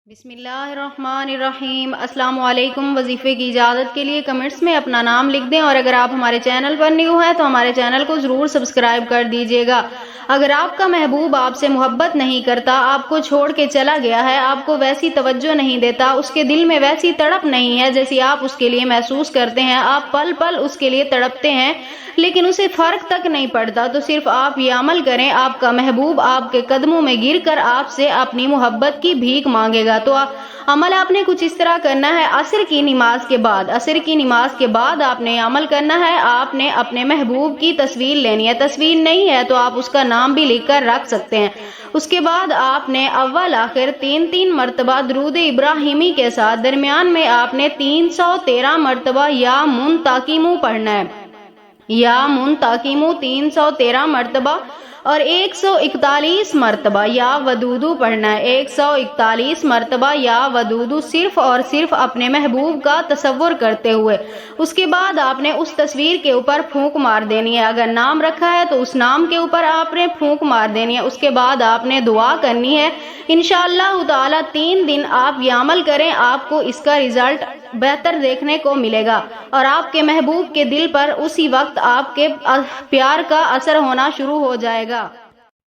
بسم اللہ الرحمن الرحیم۔ السلام علیکم۔ وظیفے کی اجازت کے لیے کمنٹس میں اپنا نام لکھ دیں، اور اگر آپ ہمارے چینل پر نیو ہیں تو ہمارے چینل کو ضرور سبسکرائب کر دیجیے گا۔ اگر آپ کا محبوب آپ سے محبت نہیں کرتا، آپ کو چھوڑ کے چلا گیا ہے، آپ کو ویسی توجہ نہیں دیتا، اس کے دل میں ویسی تڑپ نہیں ہے جیسی آپ اس کے لیے محسوس کرتے ہیں، آپ پل پل اس کے لیے تڑپتے ہیں لیکن اسے فرق تک نہیں پڑتا، تو صرف آپ یہ عمل کریں، آپ کا محبوب آپ کے قدموں میں گر کر آپ سے اپنی محبت کی بھیک مانگے گا۔ تو عمل آپ نے کچھ اس طرح کرنا ہے۔ عصر کی نماز کے بعد آپ نے عمل کرنا ہے، آپ نے اپنے محبوب کی تصویر لینی ہے، تصویر نہیں ہے تو آپ اس کا نام بھی لکھ کر رکھ سکتے ہیں۔ اس کے بعد آپ نے اول آخر 3 مرتبہ درود ابراہیمی کے ساتھ درمیان میں آپ نے 313 مرتبہ یا منتقیمو پڑھنا ہے، یا منتقیمو 313 مرتبہ، اور 141 مرتبہ یا ودودو پڑھنا ہے، 141 مرتبہ یا ودودو، صرف اور صرف اپنے محبوب کا تصور کرتے ہوئے۔ اس کے بعد آپ نے اس تصویر کے اوپر پھونک مار دینی ہے، اگر نام رکھا ہے تو اس نام کے اوپر آپ نے پھونک مار دینی ہے۔ اس کے بعد آپ نے دعا کرنی ہے۔ انشاءاللہ تعالی 3 دن آپ یہ عمل کریں، آپ کو اس کا رزلٹ بہتر دیکھنے کو ملے گا، اور آپ کے محبوب کے دل پر اسی وقت آپ کے پیار کا اثر ہونا شروع ہو جائے گا۔